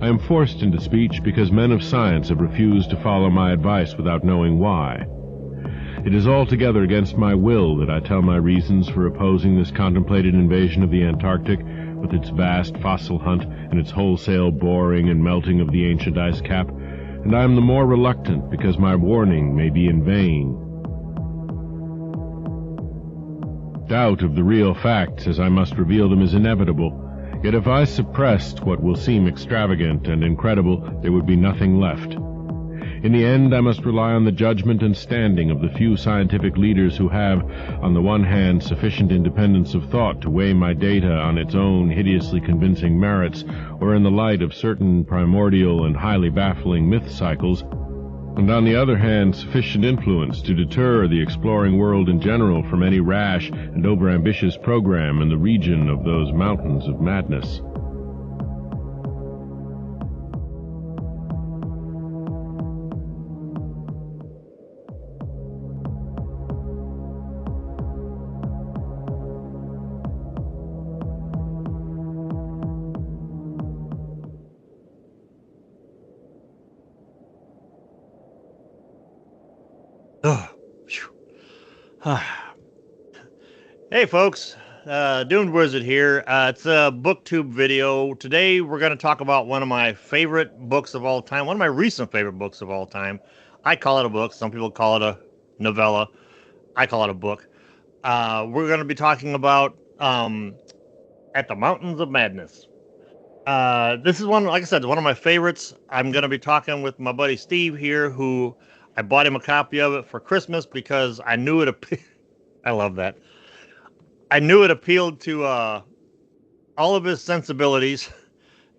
I am forced into speech because men of science have refused to follow my advice without knowing why. It is altogether against my will that I tell my reasons for opposing this contemplated invasion of the Antarctic, with its vast fossil hunt and its wholesale boring and melting of the ancient ice cap, and I am the more reluctant because my warning may be in vain. Doubt of the real facts, as I must reveal them, is inevitable. Yet if I suppressed what will seem extravagant and incredible, there would be nothing left. In the end, I must rely on the judgment and standing of the few scientific leaders who have, on the one hand, sufficient independence of thought to weigh my data on its own hideously convincing merits, or in the light of certain primordial and highly baffling myth cycles, and on the other hand, sufficient influence to deter the exploring world in general from any rash and overambitious program in the region of those mountains of madness. Oh, hey folks, Doomed Wizard here. It's a booktube video. Today we're going to talk about one of my favorite books of all time, one of my recent favorite books of all time. I call it a book. Some people call it a novella. I call it a book. We're going to be talking about At the Mountains of Madness. This is one, like I said, one of my favorites. I'm going to be talking with my buddy Steve here, who I bought him a copy of it for Christmas because I knew it. I love that. I knew it appealed to all of his sensibilities,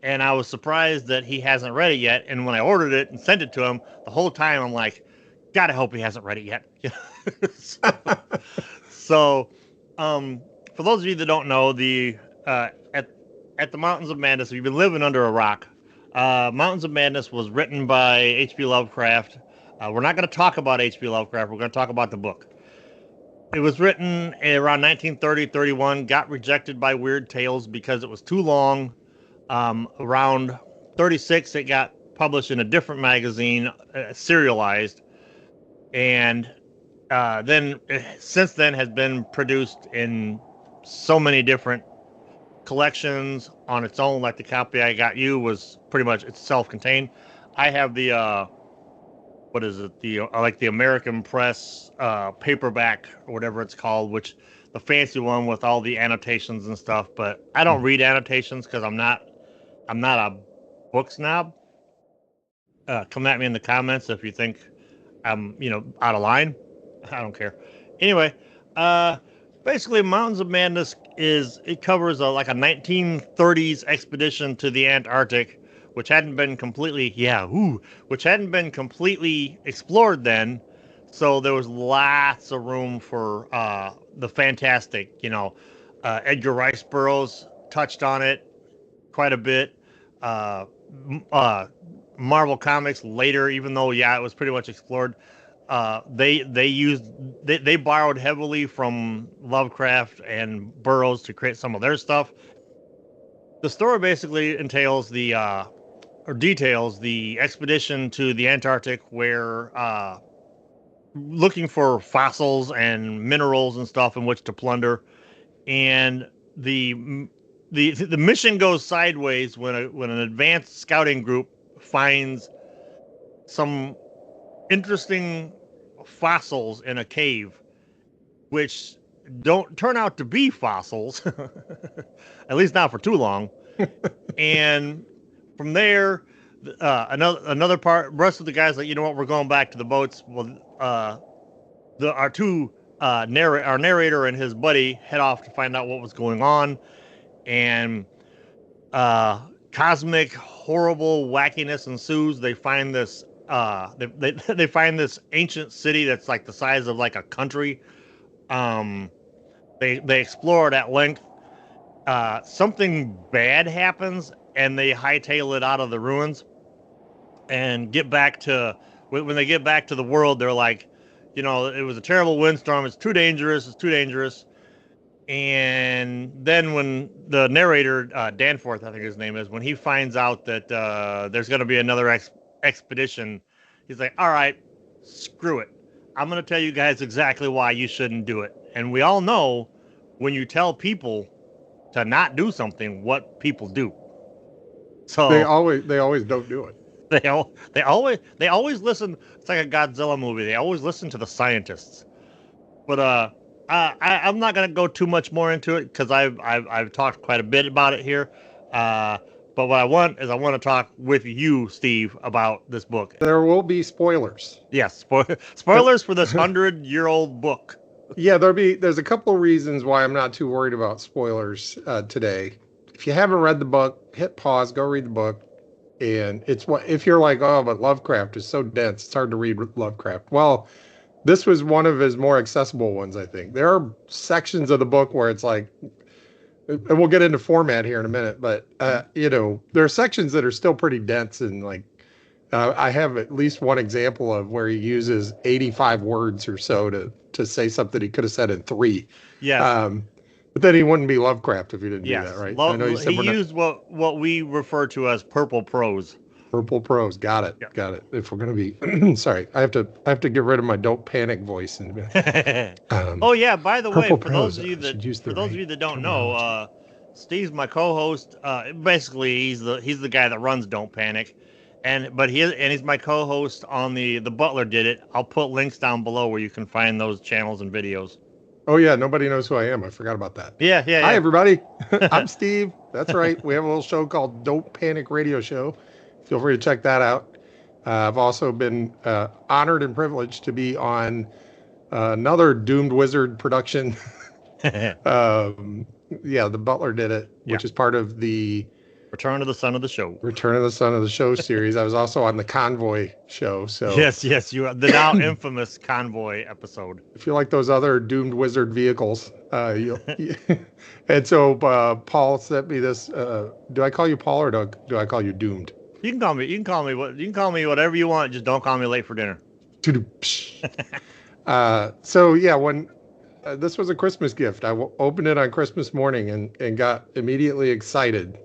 and I was surprised that he hasn't read it yet. And when I ordered it and sent it to him, the whole time I'm like, God, I hope he hasn't read it yet. so, for those of you that don't know, the at the Mountains of Madness, if you've been living under a rock, Mountains of Madness was written by H.P. Lovecraft. We're not going to talk about H.P. Lovecraft. We're going to talk about the book. It was written around 1930-31, got rejected by Weird Tales because it was too long. Around 36, it got published in a different magazine, serialized, and then since then has been produced in so many different collections on its own. Like the copy I got you was pretty much, it's self-contained. I have the what is it, the like the American Press paperback or whatever it's called, which the fancy one with all the annotations and stuff. But I don't read annotations because I'm not a book snob. Come at me in the comments if you think I'm out of line. I don't care. Anyway, basically Mountains of Madness covers like a 1930s expedition to the Antarctic, which hadn't been completely explored then. So there was lots of room for the fantastic. Edgar Rice Burroughs touched on it quite a bit. Marvel Comics later, even though it was pretty much explored. They borrowed heavily from Lovecraft and Burroughs to create some of their stuff. The story basically details the expedition to the Antarctic, where looking for fossils and minerals and stuff in which to plunder, and the mission goes sideways when an advanced scouting group finds some interesting fossils in a cave, which don't turn out to be fossils, at least not for too long. And from there, another part, rest of the guys like, you know what, we're going back to the boats. Well, our narrator and his buddy head off to find out what was going on, and cosmic horrible wackiness ensues. They find this they find this ancient city that's like the size of like a country. They explore it at length. Something bad happens, and they hightail it out of the ruins and get back to, when they get back to the world, they're like, it was a terrible windstorm. It's too dangerous. And And then when the narrator, Danforth, I think his name is, when he finds out that there's going to be another expedition, he's like, all right, screw it. I'm going to tell you guys exactly why you shouldn't do it. And we all know when you tell people to not do something, what people do. So they always don't do it. they always listen. It's like a Godzilla movie. They always listen to the scientists. But I'm not gonna go too much more into it because I've talked quite a bit about it here. But what I want to talk with you, Steve, about this book. There will be spoilers. Yes, spoilers for this 100-year-old book. Yeah, there's a couple of reasons why I'm not too worried about spoilers today. If you haven't read the book, hit pause, go read the book. And if you're like, oh, but Lovecraft is so dense, it's hard to read Lovecraft. Well, this was one of his more accessible ones, I think. There are sections of the book where it's like, and we'll get into format here in a minute, but there are sections that are still pretty dense, and like I have at least one example of where he uses 85 words or so to say something he could have said in 3. Yeah. But then he wouldn't be Lovecraft if he didn't do that, right? I know he used what we refer to as purple prose. Purple prose, got it. If we're gonna be, sorry, I have to get rid of my don't panic voice. Oh yeah, by the way, for those of you that don't know, Steve's my co-host. Basically, he's the guy that runs Don't Panic, but he's my co-host on the Butler Did It. I'll put links down below where you can find those channels and videos. Oh yeah, nobody knows who I am. I forgot about that. Yeah. Hi everybody, I'm Steve. That's right. We have a little show called Don't Panic Radio Show. Feel free to check that out. I've also been honored and privileged to be on another Doomed Wizard production. The Butler Did It, which is part of the Return of the Son of the Show series. I was also on the Convoy show. So yes, you are the now infamous Convoy episode. If you like those other Doomed Wizard vehicles, and so Paul sent me this. Do I call you Paul or do I call you Doomed? You can call me whatever you want. Just don't call me late for dinner. When this was a Christmas gift, I opened it on Christmas morning and got immediately excited.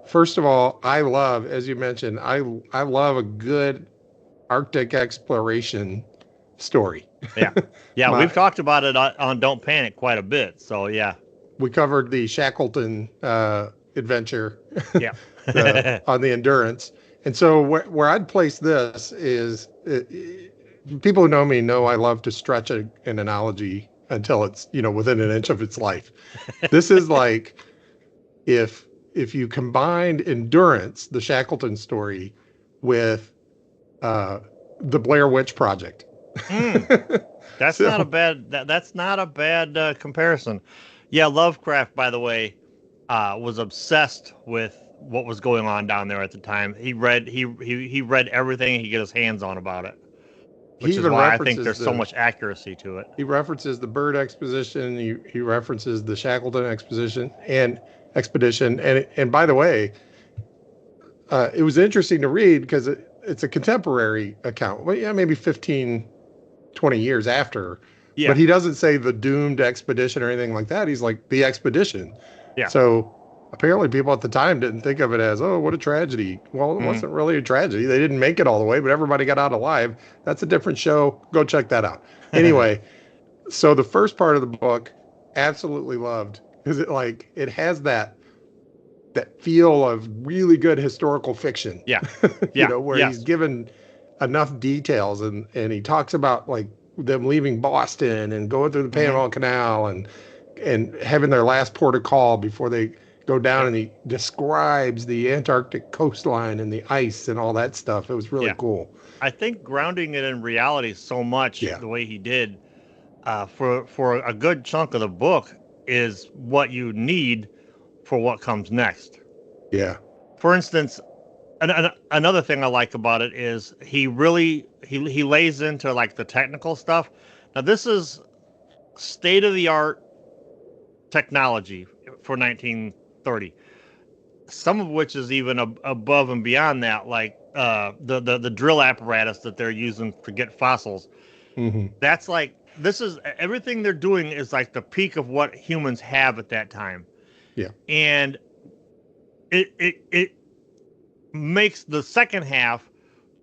First of all, I love, as you mentioned, I love a good Arctic exploration story. Yeah. We've talked about it on Don't Panic quite a bit. So yeah, we covered the Shackleton adventure. Yeah. On the Endurance. And so where I'd place this is, people who know me know I love to stretch an analogy until it's, within an inch of its life. This is like if you combined Endurance, the Shackleton story, with the Blair Witch Project. That's not a bad comparison. Yeah, Lovecraft, by the way, was obsessed with what was going on down there at the time. He read everything he could get his hands on about it, which is why I think there's so much accuracy to it. He references the Bird Expedition. He references the Shackleton Expedition. And by the way, it was interesting to read because it's a contemporary account. Well, yeah, maybe 15, 20 years after. Yeah. But he doesn't say the doomed expedition or anything like that. He's like the expedition. Yeah. So apparently people at the time didn't think of it as, oh, what a tragedy. Well, it wasn't really a tragedy. They didn't make it all the way, but everybody got out alive. That's a different show. Go check that out. Anyway, so the first part of the book, absolutely loved, because it has that feel of really good historical fiction. Yeah. Where he's given enough details and he talks about like them leaving Boston and going through the Panama Canal and having their last port of call before they go down, and he describes the Antarctic coastline and the ice and all that stuff. It was really cool. I think grounding it in reality so much the way he did for a good chunk of the book is what you need for what comes next. Yeah. For instance, another thing I like about it is he lays into like the technical stuff. Now this is state of the art technology for 1930, some of which is even above and beyond that, like the drill apparatus that they're using to get fossils. That's like this is everything they're doing is like the peak of what humans have at that time. Yeah. And it makes the second half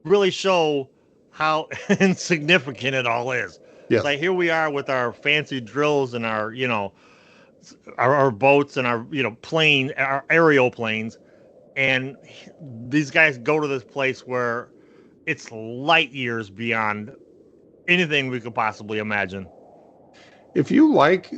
really show how insignificant it all is. Yes. It's like here we are with our fancy drills and our, our boats and our, our aerial planes. And these guys go to this place where it's light years beyond anything we could possibly imagine. If you like,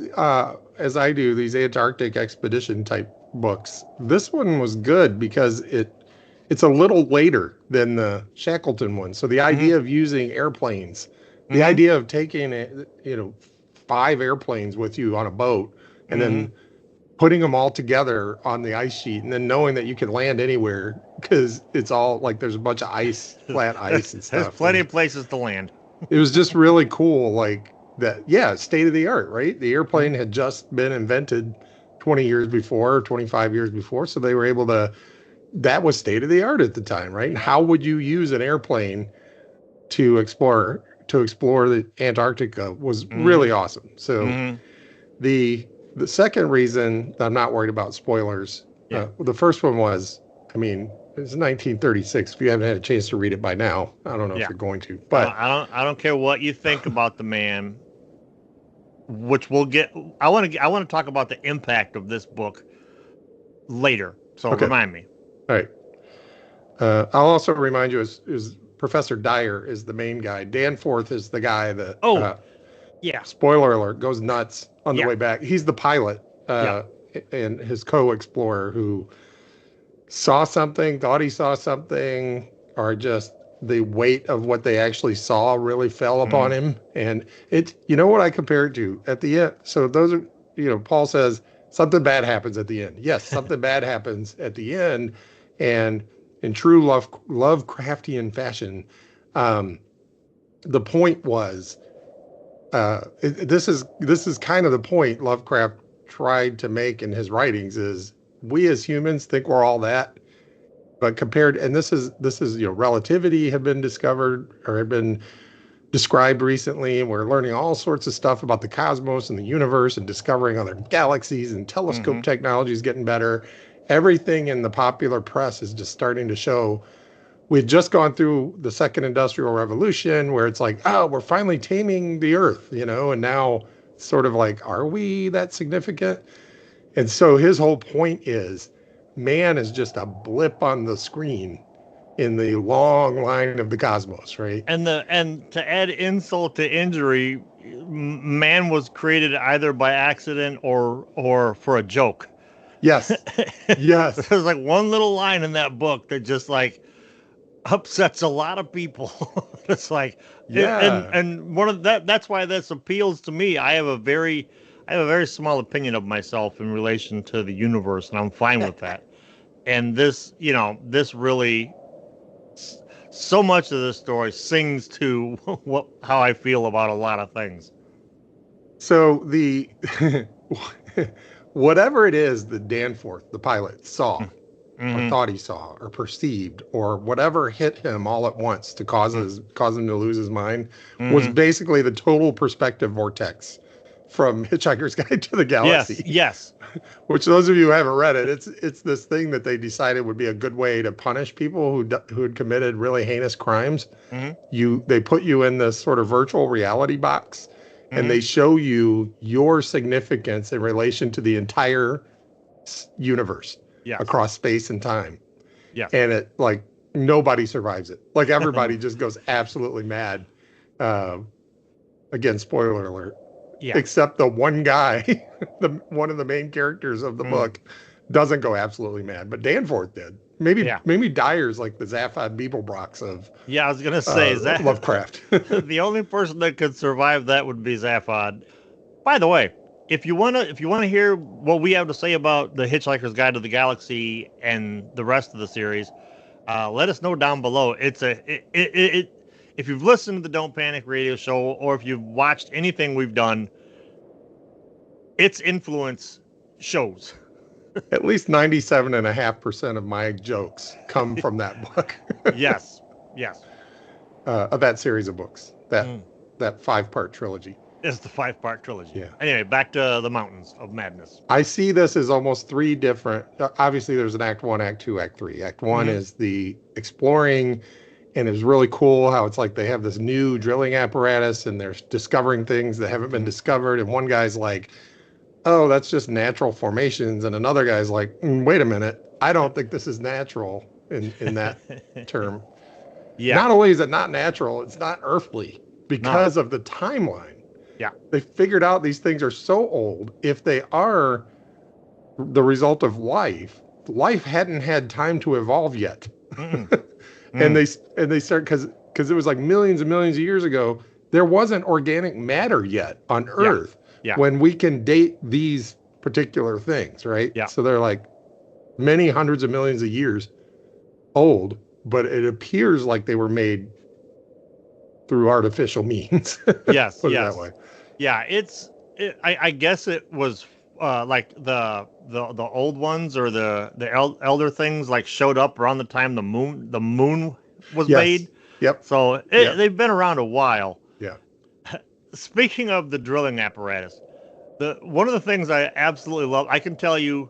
as I do, these Antarctic expedition type books, this one was good because it's a little later than the Shackleton one. So the idea of using airplanes, the idea of taking 5 airplanes with you on a boat and then putting them all together on the ice sheet and then knowing that you can land anywhere because it's all like there's a bunch of ice, flat ice and stuff. There's plenty of places to land. It was just really cool, like that. Yeah, state of the art, right? The airplane had just been invented 20 years before, 25 years before, so they were able to. That was state of the art at the time, right? And how would you use an airplane to explore the Antarctica was really awesome. So the second reason I'm not worried about spoilers, the first one was, I mean, it's 1936. If you haven't had a chance to read it by now, I don't know if you're going to. But I don't care what you think about the man, which we'll get. I want to talk about the impact of this book later. So remind me. All right. I'll also remind you is Professor Dyer is the main guy. Danforth is the guy that. Spoiler alert, goes nuts on the way back. He's the pilot and his co-explorer who saw something, thought he saw something, or just the weight of what they actually saw really fell upon him. And what I compare it to at the end. So those are, Paul says something bad happens at the end. Yes, something bad happens at the end. And in true Lovecraftian fashion, the point was, this is kind of the point Lovecraft tried to make in his writings is we as humans think we're all that, but compared, and this is relativity had been discovered or had been described recently, and we're learning all sorts of stuff about the cosmos and the universe and discovering other galaxies, and telescope technology is getting better. Everything in the popular press is just starting to show we've just gone through the second industrial revolution where it's like, oh, we're finally taming the earth, and now it's sort of like, are we that significant? And so his whole point is man is just a blip on the screen in the long line of the cosmos, right? And to add insult to injury, man was created either by accident or for a joke. Yes. Yes. There's like one little line in that book that just like upsets a lot of people. It's like, and one of that's why this appeals to me. I have a very small opinion of myself in relation to the universe, and I'm fine with that. And this really, so much of this story sings to how I feel about a lot of things. So the whatever it is that Danforth, the pilot, saw or thought he saw or perceived or whatever hit him all at once to cause him to lose his mind was basically the total perspective vortex from Hitchhiker's Guide to the Galaxy. Yes. Which those of you who haven't read it, it's this thing that they decided would be a good way to punish people who had committed really heinous crimes. They put you in this sort of virtual reality box, and they show you your significance in relation to the entire universe across space and time. Yeah. And it, like, nobody survives it. Like, everybody just goes absolutely mad. Again, spoiler alert. Yeah. Except the one guy, one of the main characters of the book, doesn't go absolutely mad. But Danforth did. Maybe Dyer's like the Zaphod Beeblebrox of I was gonna say Lovecraft. The only person that could survive that would be Zaphod. By the way, if you wanna hear what we have to say about the Hitchhiker's Guide to the Galaxy and the rest of the series, let us know down below. If you've listened to the Don't Panic radio show, or if you've watched anything we've done, its influence shows. At least 97.5% of my jokes come from that book. Yes. Of that series of books, that 5-part trilogy. It's the 5-part trilogy. Yeah. Anyway, back to the Mountains of Madness. I see this as almost three different. Obviously, there's an Act 1, Act 2, Act 3. Act 1 is the exploring, and it's really cool how it's like they have this new drilling apparatus and they're discovering things that haven't been discovered. And one guy's like, oh, that's just natural formations. And another guy's like, wait a minute. I don't think this is natural in that term. Yeah. Not only is it not natural, it's not earthly because of the timeline. Yeah. They figured out these things are so old. If they are the result of life hadn't had time to evolve yet. And they start because it was like millions and millions of years ago, there wasn't organic matter yet on Earth when we can date these particular things, right? Yeah. So they're like many hundreds of millions of years old, but it appears like they were made through artificial means. Yes. Put it that way. Yeah. I guess it was like the old ones or the elder things like showed up around the time the moon was made. Yep. So they've been around a while. Yeah. Speaking of the drilling apparatus, one of the things I absolutely love, I can tell you,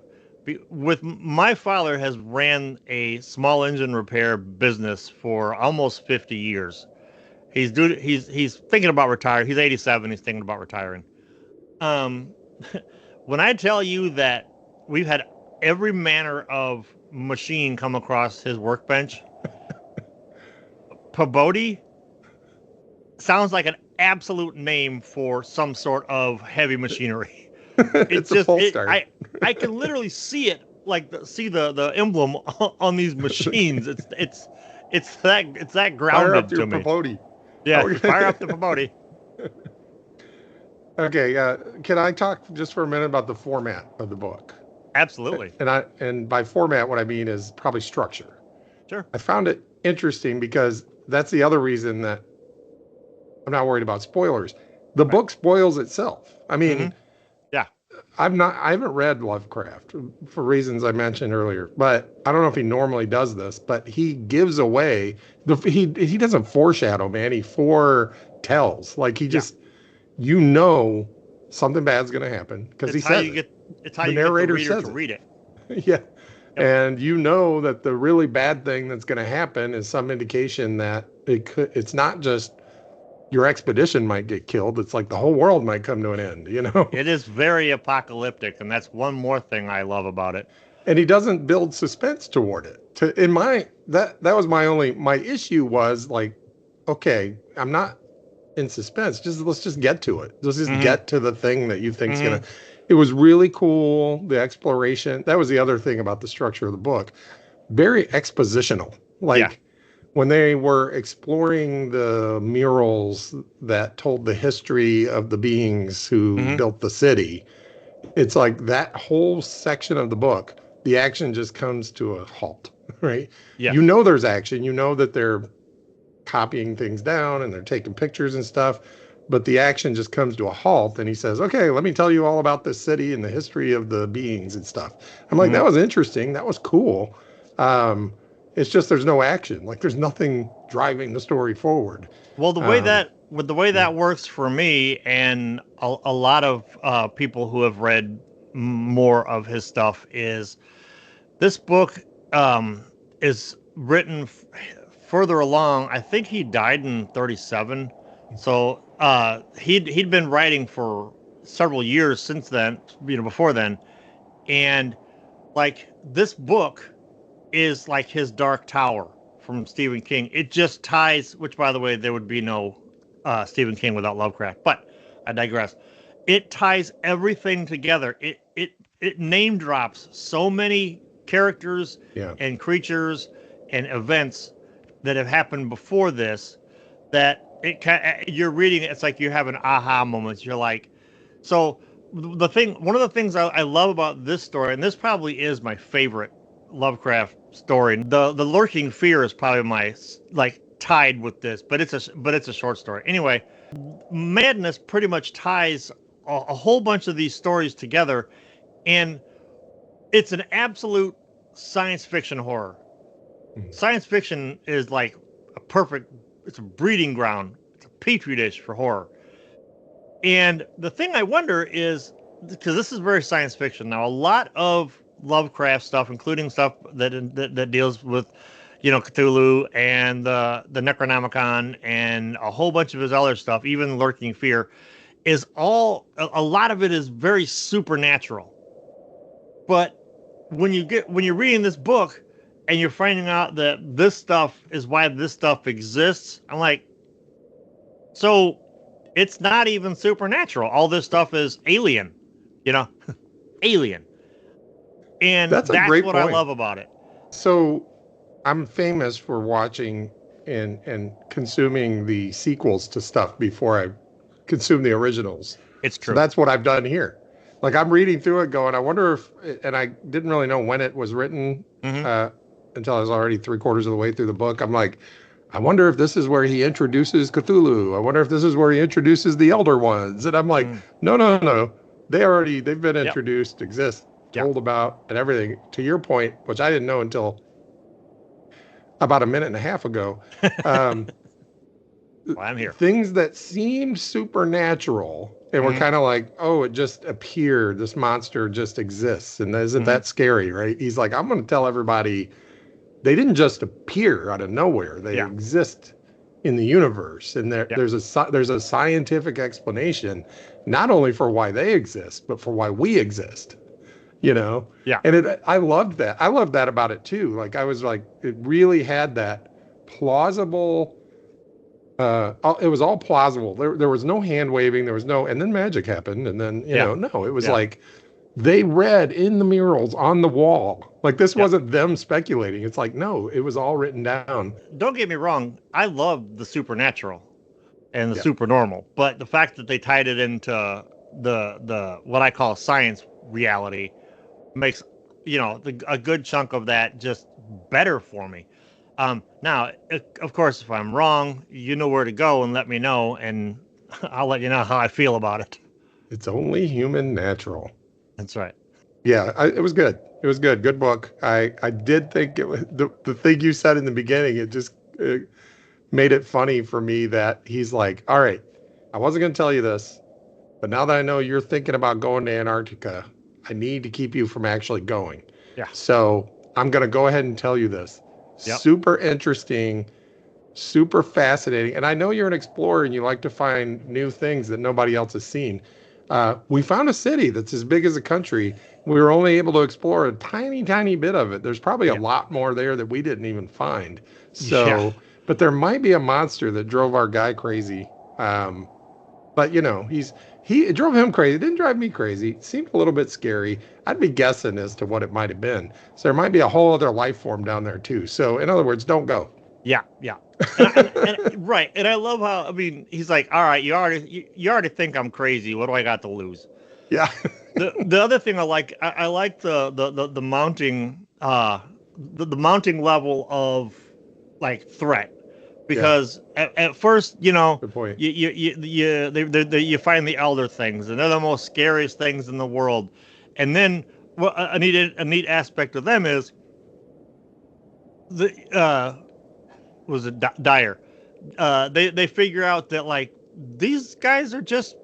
with my father has ran a small engine repair business for almost 50 years. He's thinking about retiring. He's 87. He's thinking about retiring. When I tell you that we've had every manner of machine come across his workbench, Pabodi sounds like an absolute name for some sort of heavy machinery. It's just a full start. I can literally see it, like see the emblem on these machines. It's that grounded to me. Pabodi. Yeah, fire up the Pabodi. Okay, can I talk just for a minute about the format of the book? Absolutely. And by format, what I mean is probably structure. Sure. I found it interesting because that's the other reason that I'm not worried about spoilers. The book spoils itself. I mean, I haven't read Lovecraft for reasons I mentioned earlier, but I don't know if he normally does this, but he gives away he doesn't foreshadow, man. He foretells. Like he just, something bad's going to happen because he says it's how you get the reader to read it. Yeah. Yep. And that the really bad thing that's going to happen is some indication that it's not just your expedition might get killed. It's like the whole world might come to an end, It is very apocalyptic, and that's one more thing I love about it. And he doesn't build suspense toward it. That was my issue was like, okay, I'm not in suspense. Let's just get to it. Let's just get to the thing that you think's gonna. It was really cool. The exploration. That was the other thing about the structure of the book. Very expositional. When they were exploring the murals that told the history of the beings who built the city, it's like that whole section of the book, the action just comes to a halt, right? Yeah. There's action. That they're copying things down and they're taking pictures and stuff, but the action just comes to a halt. And he says, okay, let me tell you all about this city and the history of the beings and stuff. I'm like, that was interesting. That was cool. It's just there's no action. Like there's nothing driving the story forward. Well, the way that works for me and a lot of people who have read more of his stuff is this book is written further along. I think he died in 1937, so he'd been writing for several years since then, before then, and like this book is like his Dark Tower from Stephen King. It just ties, which by the way, there would be no Stephen King without Lovecraft, but I digress. It ties everything together. It name drops so many characters and creatures and events that have happened before this that you're reading it, it's like you have an aha moment. You're like, so one of the things I love about this story, and this probably is my favorite Lovecraft story. The lurking fear is probably my tied with this, but it's a short story. Anyway, Madness pretty much ties a whole bunch of these stories together, and it's an absolute science fiction horror. Science fiction is like it's a breeding ground. It's a petri dish for horror. And the thing I wonder is, because this is very science fiction now, a lot of Lovecraft stuff, including stuff that deals with, Cthulhu and the Necronomicon and a whole bunch of his other stuff, even Lurking Fear, is all a lot of it is very supernatural. But when you're reading this book and you're finding out that this stuff is why this stuff exists, I'm like, so it's not even supernatural. All this stuff is alien, you know, alien. And That's a that's great what point. I love about it. So I'm famous for watching and consuming the sequels to stuff before I consume the originals. It's So true. that's what I've done here. Like I'm reading through it going, I wonder if, and I didn't really know when it was written until I was already 3/4 of the way through the book. I'm like, I wonder if this is where he introduces Cthulhu. I wonder if this is where he introduces the Elder Ones. And I'm like, no. They've been Yep. introduced, exist, Yep. told about, and everything. To your point, which I didn't know until about a minute and a half ago. Well, I'm here. Things that seemed supernatural and we're kind of like, oh, it just appeared. This monster just exists. And isn't that scary, right? He's like, I'm going to tell everybody they didn't just appear out of nowhere. They exist in the universe. And there's a scientific explanation, not only for why they exist, but for why we exist. Yeah. And I loved that. I loved that about it too. Like I was like, it really had that plausible. It was all plausible. There was no hand waving. There was no, and then magic happened. And then, it was like they read in the murals on the wall. Like this wasn't them speculating. It's like, no, it was all written down. Don't get me wrong. I love the supernatural and the supernormal, but the fact that they tied it into the what I call science reality makes a good chunk of that just better for me. Now, of course, if I'm wrong, you know where to go and let me know, and I'll let you know how I feel about it. It's only human natural. That's right. Yeah, it was good. It was good. Good book. I did think it was the thing you said in the beginning. It just made it funny for me that he's like, all right, I wasn't going to tell you this, but now that I know you're thinking about going to Antarctica, I need to keep you from actually going. Yeah. So I'm going to go ahead and tell you this. Yep. Super interesting, super fascinating. And I know you're an explorer and you like to find new things that nobody else has seen. We found a city that's as big as a country. We were only able to explore a tiny, tiny bit of it. There's probably a lot more there that we didn't even find. So, but there might be a monster that drove our guy crazy. But it drove him crazy. It didn't drive me crazy. It seemed a little bit scary. I'd be guessing as to what it might have been. So there might be a whole other life form down there too. So in other words, don't go. Yeah. Right. And I love how, he's like, all right, you already think I'm crazy. What do I got to lose? Yeah. the other thing I like the mounting the mounting level of like threat. Because at first, good point. you find the elder things, and they're the most scariest things in the world. And then, a neat aspect of them is Dyer. They figure out that like these guys are just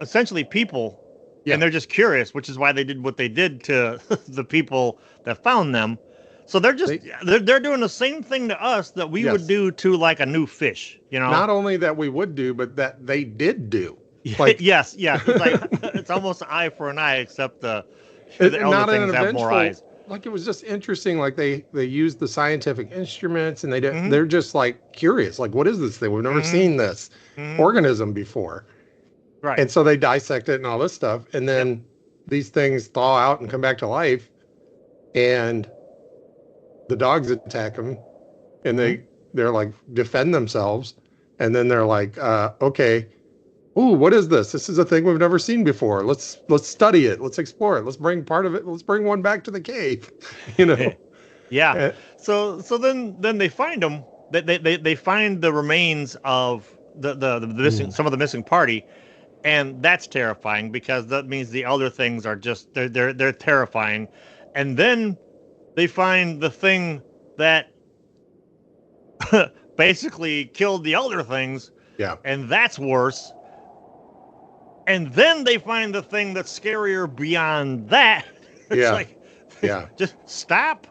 essentially people, and they're just curious, which is why they did what they did to the people that found them. So they're doing the same thing to us that we would do to like a new fish, Not only that we would do, but that they did do. Like, yes. It's like it's almost an eye for an eye, except the elder things have more eyes. Like it was just interesting. Like they used the scientific instruments, and they're just like curious. Like, what is this thing? We've never seen this organism before. Right. And so they dissect it and all this stuff, and then these things thaw out and come back to life, and the dogs attack them, and they're like defend themselves, and then they're like, okay, ooh, what is this? This is a thing we've never seen before. Let's study it. Let's explore it. Let's bring part of it. Let's bring one back to the cave. Yeah. So then they find them. They find the remains of the missing some of the missing party, and that's terrifying because that means the elder things are just they're terrifying, and then they find the thing that basically killed the elder things. Yeah. And that's worse. and then they find the thing that's scarier beyond that. It's Yeah. like, Yeah. just stop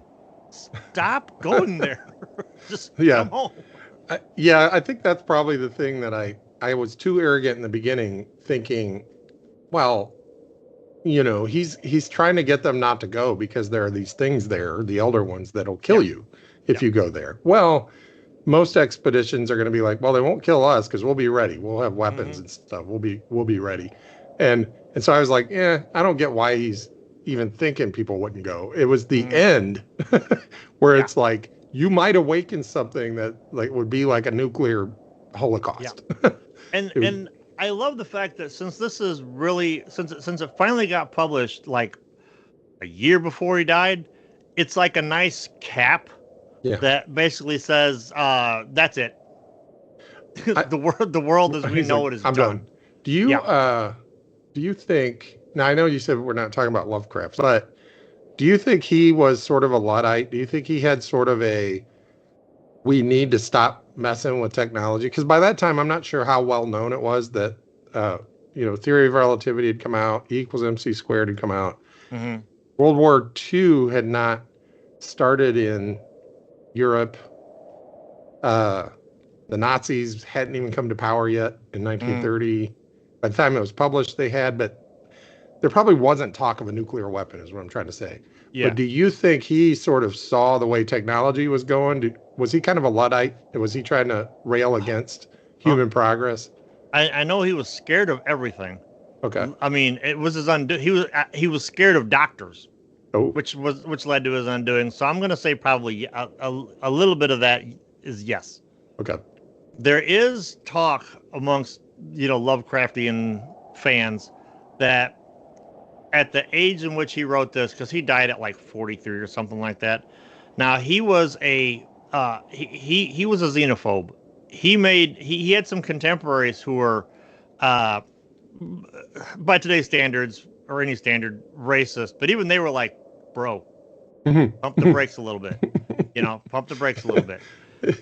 going there. Just Yeah. come home. I think that's probably the thing that I was too arrogant in the beginning, thinking, well, he's trying to get them not to go because there are these things there, the elder ones, that'll kill you if you go there. Well, most expeditions are going to be like, well, they won't kill us because we'll be ready. We'll have weapons and stuff. We'll be ready. And so I was like, I don't get why he's even thinking people wouldn't go. It was the end where it's like, you might awaken something that like would be like a nuclear holocaust. And I love the fact that since this is really since it finally got published like a year before he died, it's like a nice cap that basically says that's it. The world as we know it is I'm done. Do you think, now I know you said we're not talking about Lovecraft, but do you think he was sort of a Luddite? Do you think he had sort of we need to stop messing with technology? Because by that time, I'm not sure how well known it was that, theory of relativity had come out, E equals MC squared had come out. Mm-hmm. World War II had not started in Europe. The Nazis hadn't even come to power yet in 1930. By the time it was published, they had, but there probably wasn't talk of a nuclear weapon, is what I'm trying to say. Yeah. But do you think he sort of saw the way technology was going? Was he kind of a Luddite? Was he trying to rail against human progress? I know he was scared of everything. Okay. I mean, it was his he was scared of doctors, which led to his undoing. So I'm going to say probably a little bit of that is yes. Okay. There is talk amongst Lovecraftian fans that at the age in which he wrote this, because he died at like 43 or something like that. Now he was he was a xenophobe. He had some contemporaries who were, by today's standards or any standard, racist. But even they were like, bro, pump the brakes a little bit. Pump the brakes a little bit.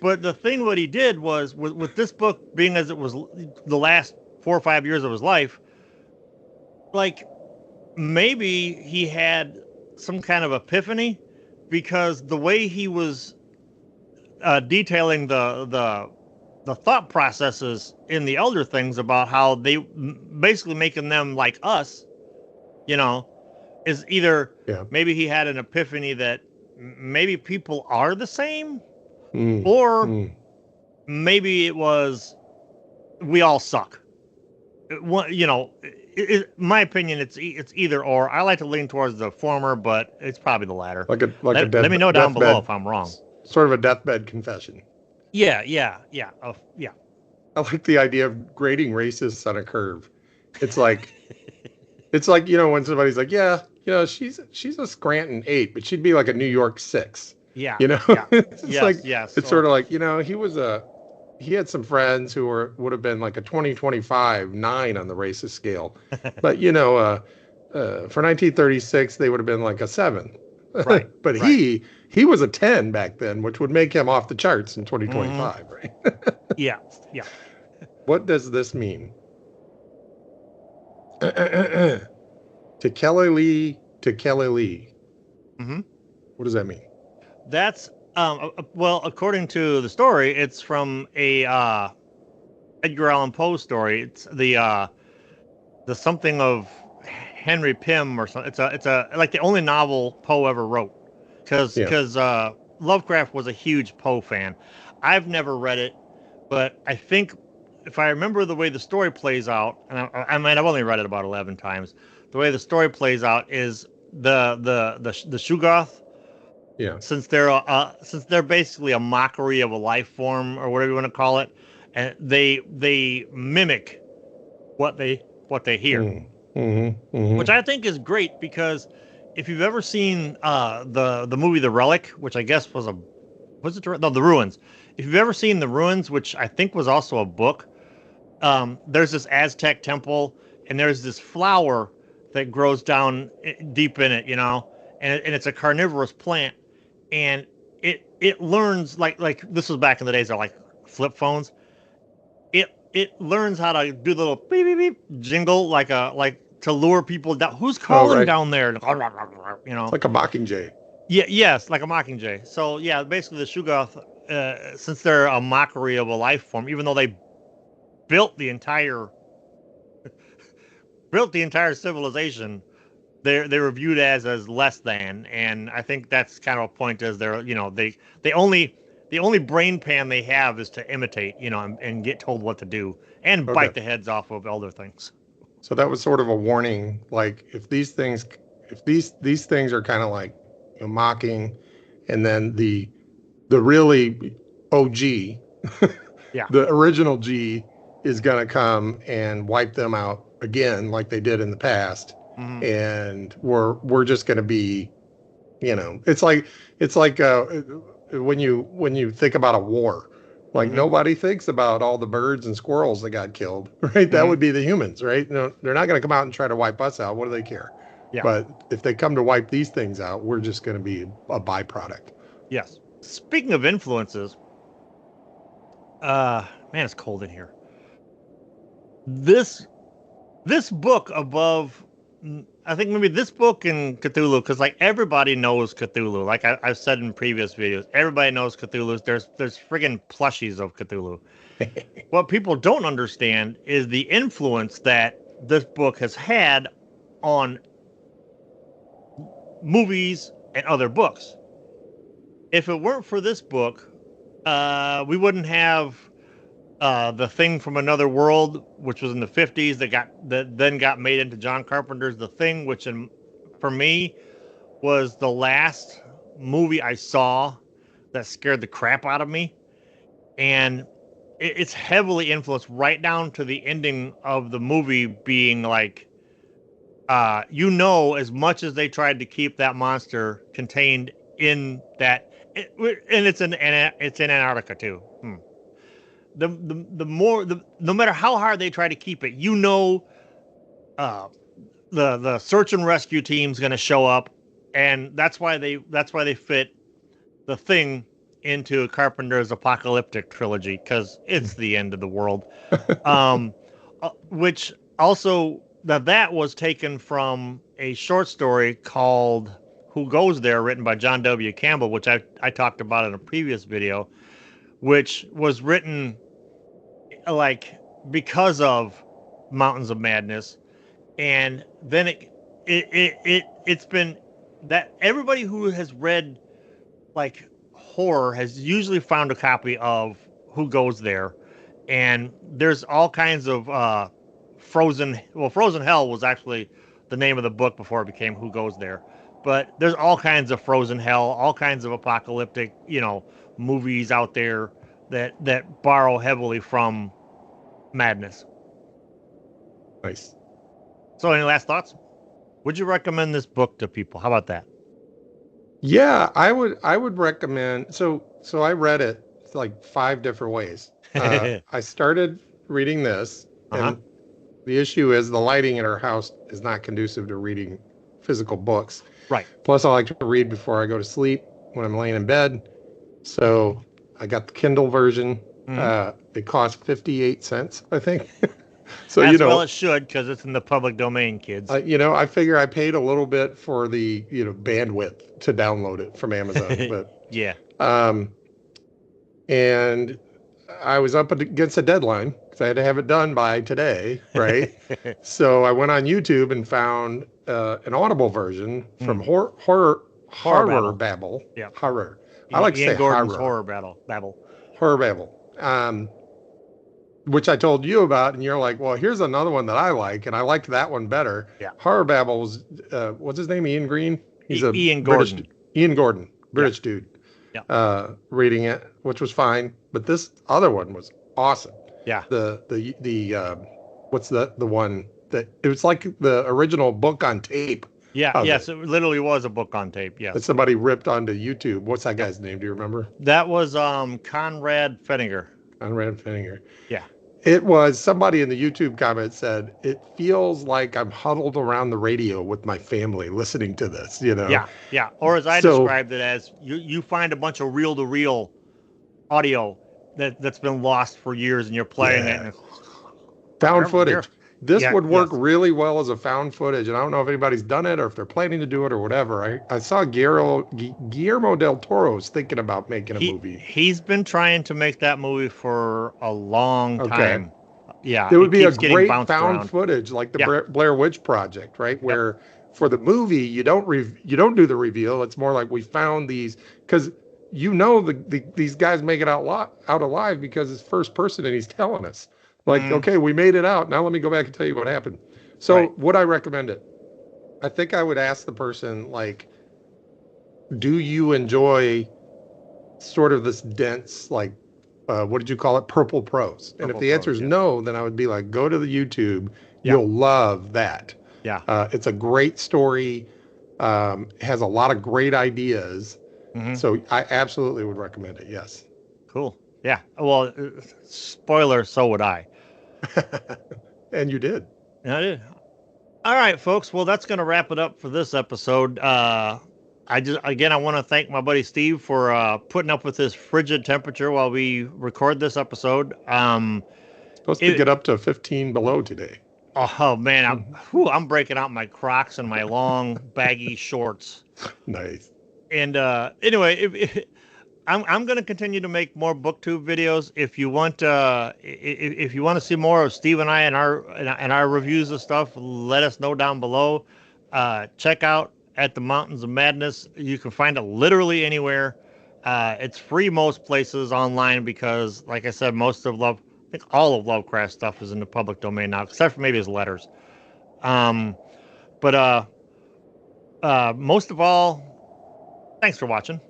But the thing what he did was with this book being as it was the last 4 or 5 years of his life, like maybe he had some kind of epiphany, because the way he was detailing the thought processes in the elder things about how they basically making them like us, is either maybe he had an epiphany that maybe people are the same, or maybe it was we all suck. My opinion, it's either or. I like to lean towards the former, but it's probably the latter. Let me know down below if I'm wrong. Sort of a deathbed confession. Yeah. I like the idea of grading racists on a curve. It's like, when somebody's like, she's a Scranton 8, but she'd be like a New York 6. Yeah. It's sort of like, he had some friends who would have been like a 2025 9 on the racist scale. But, for 1936, they would have been like a 7. Right. But right. He was a 10 back then, which would make him off the charts in 2025, right? Yeah. What does this mean? To Kelly Lee. Mm-hmm. What does that mean? That's well, according to the story, it's from a Edgar Allan Poe story. It's the something of Henry Pym or something. It's a like the only novel Poe ever wrote, because Lovecraft was a huge Poe fan. I've never read it, but I think if I remember the way the story plays out, and I mean I've only read it about 11 times. The way the story plays out is the Shuggoth. Yeah. Since they're basically a mockery of a life form or whatever you want to call it, and they mimic what they hear, which I think is great, because if you've ever seen the movie The Relic, which I guess The Ruins. If you've ever seen The Ruins, which I think was also a book, there's this Aztec temple, and there's this flower that grows down deep in it, and it's a carnivorous plant. And it learns like this was back in the days of like flip phones. It it learns how to do the little beep beep beep jingle like to lure people down. Who's Oh, calling right. down there? You It's know. like a mockingjay. Yeah, yes, like a mockingjay. So yeah, basically the Shuggoth, since they're a mockery of a life form, even though they built the entire civilization, they were viewed as less than, and I think that's kind of a point as they're they only the only brain pan they have is to imitate, and get told what to do and Okay. bite the heads off of elder things. So that was sort of a warning. Like if these things are kind of like mocking, and then the really OG, Yeah. the original G is gonna come and wipe them out again, like they did in the past, Hmm. and we're just gonna be, it's like when you think about a war. Like Hmm. nobody thinks about all the birds and squirrels that got killed, right? That Hmm. would be the humans, right? No, they're not going to come out and try to wipe us out. What do they care? Yeah. But if they come to wipe these things out, we're just going to be a byproduct. Yes. Speaking of influences, man, it's cold in here. This this book above, I think maybe this book and Cthulhu, because like everybody knows Cthulhu. Like I've said in previous videos, everybody knows Cthulhu. There's friggin' plushies of Cthulhu. What people don't understand is the influence that this book has had on movies and other books. If it weren't for this book, we wouldn't have The Thing from Another World, which was in the 50s, that then got made into John Carpenter's The Thing, which for me was the last movie I saw that scared the crap out of me, and it's heavily influenced right down to the ending of the movie being like, as much as they tried to keep that monster contained in that, and it's in Antarctica too. No matter how hard they try to keep it, uh, the search and rescue team's going to show up, and that's why they fit The Thing into Carpenter's apocalyptic trilogy, because it's the end of the world. Um, which also that was taken from a short story called "Who Goes There," written by John W. Campbell, which I talked about in a previous video, which was written like because of Mountains of Madness, and then it's been that everybody who has read like horror has usually found a copy of Who Goes There, and there's all kinds of Frozen Hell was actually the name of the book before it became Who Goes There, but there's all kinds of Frozen Hell, all kinds of apocalyptic movies out there that borrow heavily from Madness. Nice. So, any last thoughts? Would you recommend this book to people? How about that? Yeah, I would recommend. So I read it like 5 different ways. I started reading this, Uh-huh. and the issue is the lighting in our house is not conducive to reading physical books. Right. Plus, I like to read before I go to sleep when I'm laying in bed. So I got the Kindle version. It cost 58 cents, I think. So As well it should, because it's in the public domain, kids. I figure I paid a little bit for the bandwidth to download it from Amazon, but Yeah. and I was up against a deadline because I had to have it done by today, right? So I went on YouTube and found an Audible version from Horror Babble. Yeah. Horror. I like to Ian say Gordon's horror. Babble. Horror Babble. Which I told you about, and you're like, well, here's another one that I like, and I liked that one better. Yeah. Horror Babble was, what's his name? Ian Green? He's Ian British, Gordon. Ian Gordon, British dude. Yeah. Reading it, which was fine, but this other one was awesome. Yeah. The what's the one that it was like the original book on tape. Yeah. Yes, it literally was a book on tape. Yes. That somebody ripped onto YouTube. What's that guy's name? Do you remember? That was Conrad Fenninger. Conrad Fenninger. Yeah. It was somebody in the YouTube comment said, it feels like I'm huddled around the radio with my family listening to this, Yeah, yeah. Or as I described it as, you find a bunch of reel-to-reel audio that's been lost for years, and you're playing it. And Found footage. This Yeah, would work yes. really well as a found footage, and I don't know if anybody's done it or if they're planning to do it or whatever. I saw Guillermo del Toro's thinking about making a movie. He's been trying to make that movie for a long Okay. time. Yeah, It would it be a keeps getting great bounced found around. footage, like the Yeah. Blair Witch Project, right? Yep. Where for the movie you don't do the reveal. It's more like we found these because these guys make it out alive because it's first person and he's telling us like, okay, we made it out. Now let me go back and tell you what happened. So Right. would I recommend it? I think I would ask the person like, do you enjoy sort of this dense like what did you call it, purple prose? And if the answer is no, then I would be like, go to the YouTube. Yeah. You'll love that. Yeah. It's a great story. Has a lot of great ideas. So I absolutely would recommend it. Yes. Cool. Yeah. Well, spoiler, so would I. And you did. Yeah, I did. All right, folks. Well, that's going to wrap it up for this episode. I want to thank my buddy Steve for putting up with this frigid temperature while we record this episode. Supposed to get up to 15 below today. Oh man, I'm breaking out my Crocs and my long baggy shorts. Nice. And anyway, I'm going to continue to make more BookTube videos. If you want to see more of Steve and I and our reviews of stuff, let us know down below. Check out At the Mountains of Madness. You can find it literally anywhere. It's free most places online because, like I said, I think all of Lovecraft stuff is in the public domain now, except for maybe his letters. But most of all, thanks for watching.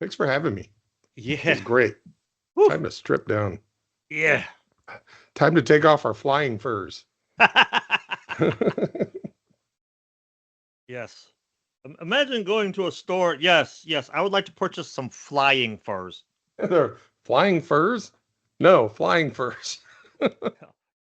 Thanks for having me. Yeah. It was great. Woo. Time to strip down. Yeah. Time to take off our flying furs. Yes. Imagine going to a store. Yes. I would like to purchase some flying furs. They're flying furs? No, flying furs.